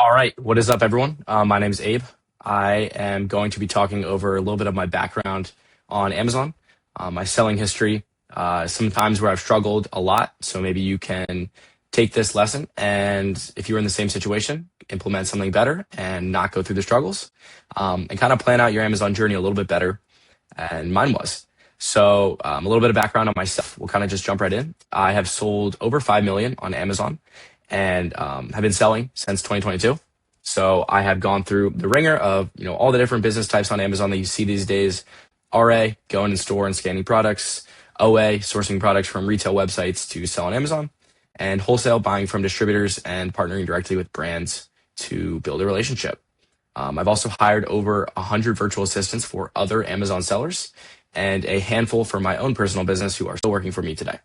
All right, what is up, everyone? My name is Abe. I am going to be talking over a little bit of my background on Amazon, my selling history, some times where I've struggled a lot. So maybe you can take this lesson and if you're in the same situation, implement something better and not go through the struggles, and kind of plan out your Amazon journey a little bit better. And mine was. So a little bit of background on myself. We'll kind of just jump right in. I have sold over 5 million on Amazon and have been selling since 2022. So I have gone through the ringer of all the different business types on Amazon that you see these days. RA, going in store and scanning products. OA, sourcing products from retail websites to sell on Amazon. And wholesale, buying from distributors and partnering directly with brands to build a relationship. I've also hired over 100 virtual assistants for other Amazon sellers and a handful for my own personal business who are still working for me today.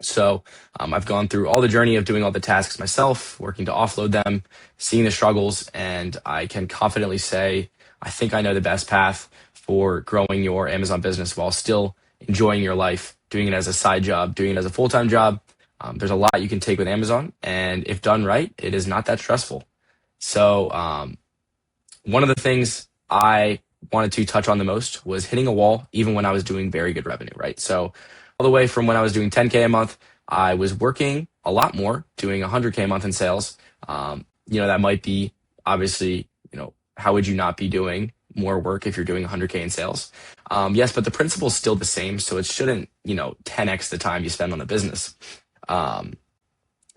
So I've gone through all the journey of doing all the tasks myself, working to offload them, seeing the struggles, and I can confidently say I think I know the best path for growing your Amazon business while still enjoying your life, doing it as a side job, doing it as a full-time job. There's a lot you can take with Amazon, and if done right, it is not that stressful. So one of the things I wanted to touch on the most was hitting a wall, even when I was doing very good revenue, right? So all the way from when I was doing 10K a month, I was working a lot more, doing 100K a month in sales. That might be obviously, how would you not be doing more work if you're doing 100K in sales? Yes, but the principle is still the same. So it shouldn't, 10X the time you spend on the business. And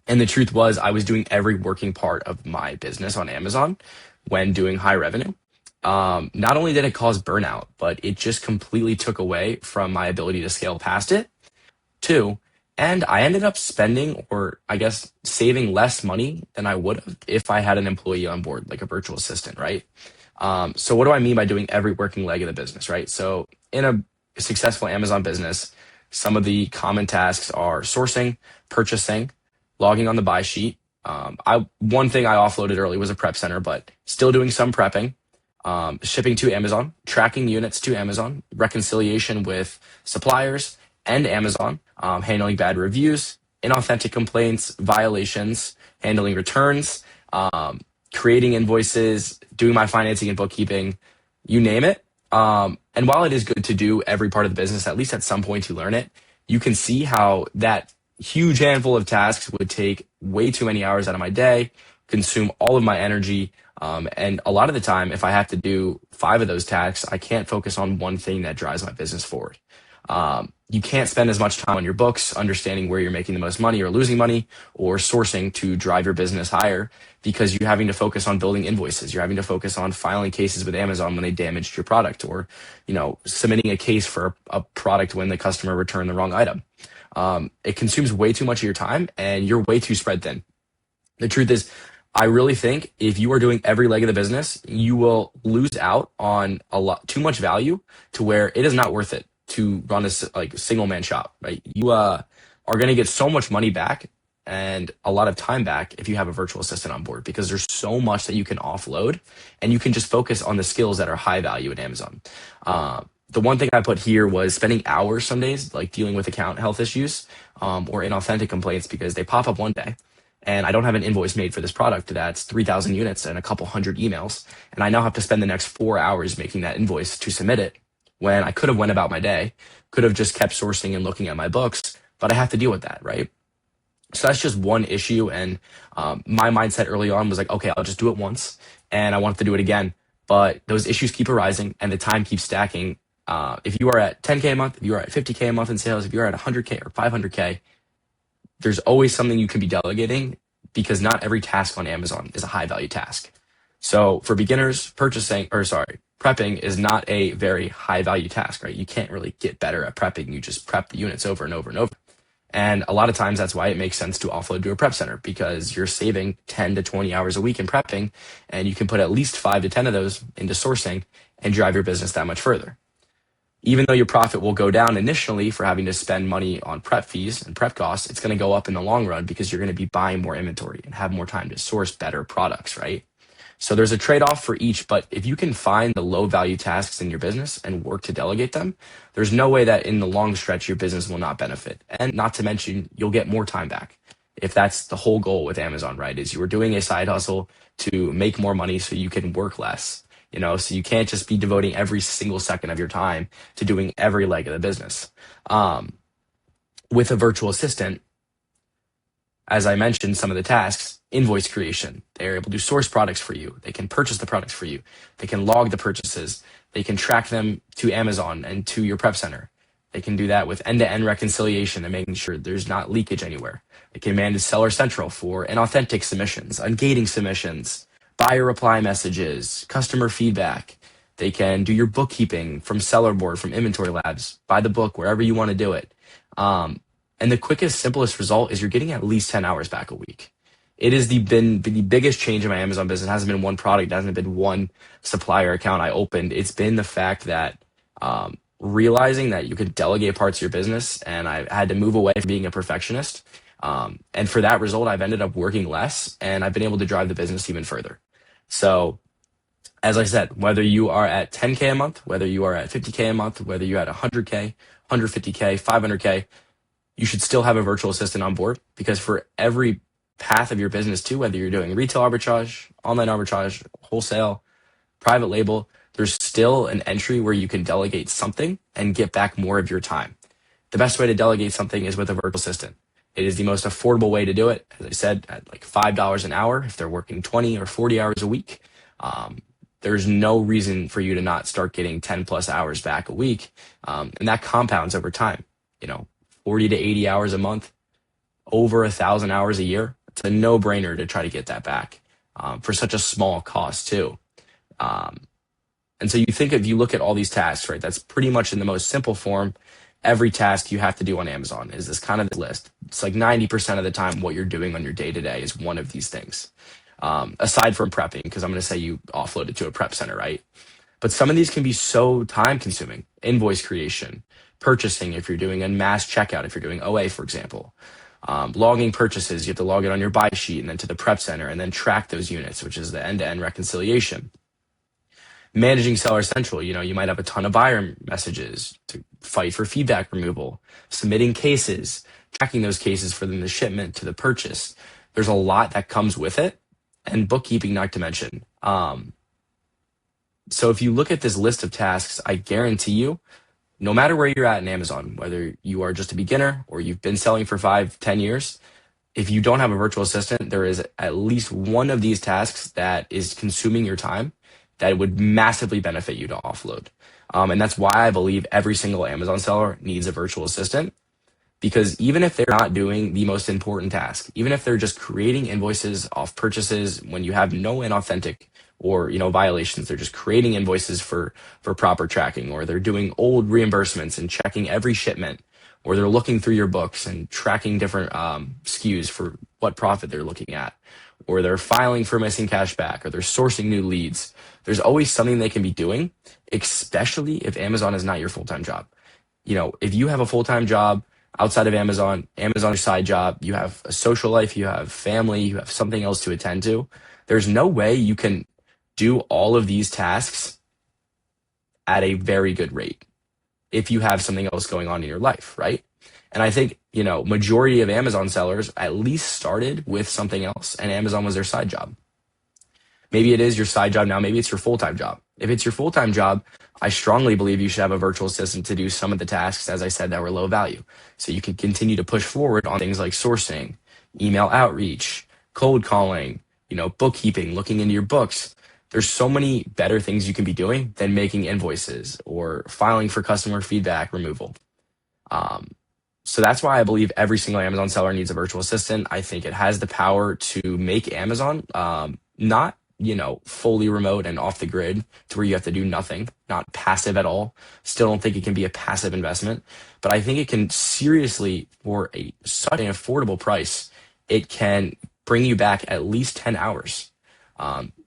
the truth was I was doing every working part of my business on Amazon when doing high revenue. Not only did it cause burnout, but it just completely took away from my ability to scale past it. Two, and I ended up spending, or I guess saving less money than I would have if I had an employee on board, like a virtual assistant, right? So what do I mean by doing every working leg of the business, right? So in a successful Amazon business, some of the common tasks are sourcing, purchasing, logging on the buy sheet. One thing I offloaded early was a prep center, but still doing some prepping, shipping to Amazon, tracking units to Amazon, reconciliation with suppliers and Amazon, handling bad reviews, inauthentic complaints, violations, handling returns, creating invoices, doing my financing and bookkeeping, you name it. And while it is good to do every part of the business, at least at some point to learn it, you can see how that huge handful of tasks would take way too many hours out of my day, consume all of my energy. And a lot of the time, if I have to do 5 of those tasks, I can't focus on one thing that drives my business forward. You can't spend as much time on your books, understanding where you're making the most money or losing money, or sourcing to drive your business higher, because you're having to focus on building invoices. You're having to focus on filing cases with Amazon when they damaged your product, or, submitting a case for a product when the customer returned the wrong item. It consumes way too much of your time and you're way too spread thin. The truth is, I really think if you are doing every leg of the business, you will lose out on a lot too much value to where it is not worth it to run a single man shop, right? You are going to get so much money back and a lot of time back if you have a virtual assistant on board, because there's so much that you can offload and you can just focus on the skills that are high value at Amazon. The one thing I put here was spending hours some days, like dealing with account health issues, or inauthentic complaints, because they pop up one day and I don't have an invoice made for this product that's 3,000 units and a couple hundred emails. And I now have to spend the next 4 hours making that invoice to submit it, when I could have went about my day, could have just kept sourcing and looking at my books, but I have to deal with that, right? So that's just one issue. And my mindset early on was like, okay, I'll just do it once, and I wanted to do it again. But those issues keep arising and the time keeps stacking. If you are at 10K a month, if you are at 50K a month in sales, if you're at 100K or 500K, there's always something you can be delegating, because not every task on Amazon is a high value task. So for beginners, prepping is not a very high value task, right? You can't really get better at prepping. You just prep the units over and over and over. And a lot of times that's why it makes sense to offload to a prep center, because you're saving 10 to 20 hours a week in prepping, and you can put at least 5 to 10 of those into sourcing and drive your business that much further. Even though your profit will go down initially for having to spend money on prep fees and prep costs, it's going to go up in the long run because you're going to be buying more inventory and have more time to source better products, right? So there's a trade-off for each, but if you can find the low value tasks in your business and work to delegate them, there's no way that in the long stretch your business will not benefit. And not to mention, you'll get more time back. if that's the whole goal with Amazon, right? Is you were doing a side hustle to make more money so you can work less, so you can't just be devoting every single second of your time to doing every leg of the business. Um, with a virtual assistant, as I mentioned, some of the tasks, invoice creation, they're able to source products for you. They can purchase the products for you. They can log the purchases. They can track them to Amazon and to your prep center. They can do that with end-to-end reconciliation and making sure there's not leakage anywhere. They can manage Seller Central for inauthentic submissions, ungating submissions, buyer reply messages, customer feedback. They can do your bookkeeping from Seller Board, from Inventory Labs, buy the book, wherever you want to do it. And the quickest, simplest result is you're getting at least 10 hours back a week. It has been the biggest change in my Amazon business. It hasn't been one product. It hasn't been one supplier account I opened. It's been the fact that realizing that you could delegate parts of your business, and I had to move away from being a perfectionist. And for that result, I've ended up working less, and I've been able to drive the business even further. So as I said, whether you are at 10K a month, whether you are at 50K a month, whether you're at 100K, 150K, 500K, you should still have a virtual assistant on board, because for every path of your business too, whether you're doing retail arbitrage, online arbitrage, wholesale, private label, there's still an entry where you can delegate something and get back more of your time. The best way to delegate something is with a virtual assistant. It is the most affordable way to do it. As I said, at like $5 an hour, if they're working 20 or 40 hours a week, there's no reason for you to not start getting 10 plus hours back a week. And that compounds over time, 40 to 80 hours a month, over 1,000 hours a year. It's a no-brainer to try to get that back for such a small cost too. And so if you look at all these tasks, right, that's pretty much in the most simple form. Every task you have to do on Amazon is this kind of list. It's like 90% of the time what you're doing on your day-to-day is one of these things. Aside from prepping, because I'm going to say you offload it to a prep center, right? But some of these can be so time consuming. Invoice creation, purchasing, if you're doing a mass checkout, if you're doing OA, for example. Logging purchases, you have to log it on your buy sheet and then to the prep center and then track those units, which is the end-to-end reconciliation. Managing Seller Central, you might have a ton of buyer messages to fight for feedback removal, submitting cases, tracking those cases for the shipment to the purchase. There's a lot that comes with it, and bookkeeping not to mention. So if you look at this list of tasks, I guarantee you, no matter where you're at in Amazon, whether you are just a beginner or you've been selling for 5-10 years, if you don't have a virtual assistant, there is at least one of these tasks that is consuming your time that would massively benefit you to offload. And that's why I believe every single Amazon seller needs a virtual assistant, because even if they're not doing the most important task, even if they're just creating invoices off purchases when you have no inauthentic or violations, they're just creating invoices for proper tracking, or they're doing old reimbursements and checking every shipment, or they're looking through your books and tracking different SKUs for what profit they're looking at, or they're filing for missing cash back, or they're sourcing new leads. There's always something they can be doing, especially if Amazon is not your full-time job. If you have a full-time job outside of Amazon, Amazon's your side job, you have a social life, you have family, you have something else to attend to, there's no way you can do all of these tasks at a very good rate if you have something else going on in your life, right? And I think, majority of Amazon sellers at least started with something else, and Amazon was their side job. Maybe it is your side job now, maybe it's your full-time job. If it's your full-time job, I strongly believe you should have a virtual assistant to do some of the tasks, as I said, that were low value. So you can continue to push forward on things like sourcing, email outreach, cold calling, bookkeeping, looking into your books. There's so many better things you can be doing than making invoices or filing for customer feedback removal. So that's why I believe every single Amazon seller needs a virtual assistant. I think it has the power to make Amazon not fully remote and off the grid to where you have to do nothing, not passive at all. Still don't think it can be a passive investment, but I think it can seriously, for such an affordable price, it can bring you back at least 10 hours.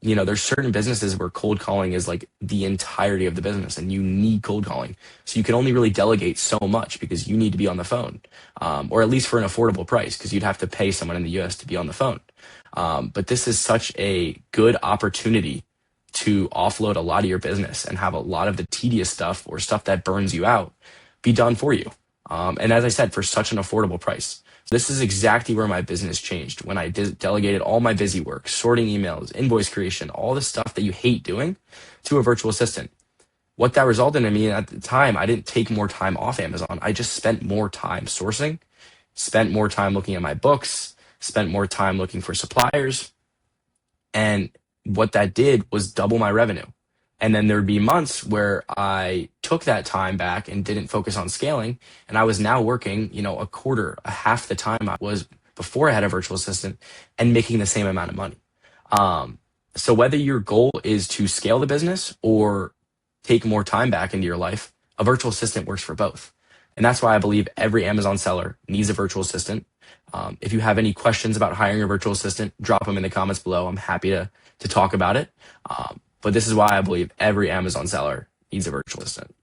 There's certain businesses where cold calling is like the entirety of the business, and you need cold calling. So you can only really delegate so much because you need to be on the phone, or at least for an affordable price, because you'd have to pay someone in the US to be on the phone. But this is such a good opportunity to offload a lot of your business and have a lot of the tedious stuff or stuff that burns you out be done for you. And as I said, for such an affordable price. This is exactly where my business changed when I delegated all my busy work, sorting emails, invoice creation, all the stuff that you hate doing to a virtual assistant. What that resulted in me at the time, I didn't take more time off Amazon. I just spent more time sourcing, spent more time looking at my books, spent more time looking for suppliers. And what that did was double my revenue. And then there'd be months where I took that time back and didn't focus on scaling. And I was now working, a quarter, a half the time I was before I had a virtual assistant and making the same amount of money. Um, so whether your goal is to scale the business or take more time back into your life, a virtual assistant works for both. And that's why I believe every Amazon seller needs a virtual assistant. If you have any questions about hiring a virtual assistant, drop them in the comments below. I'm happy to talk about it. But this is why I believe every Amazon seller needs a virtual assistant.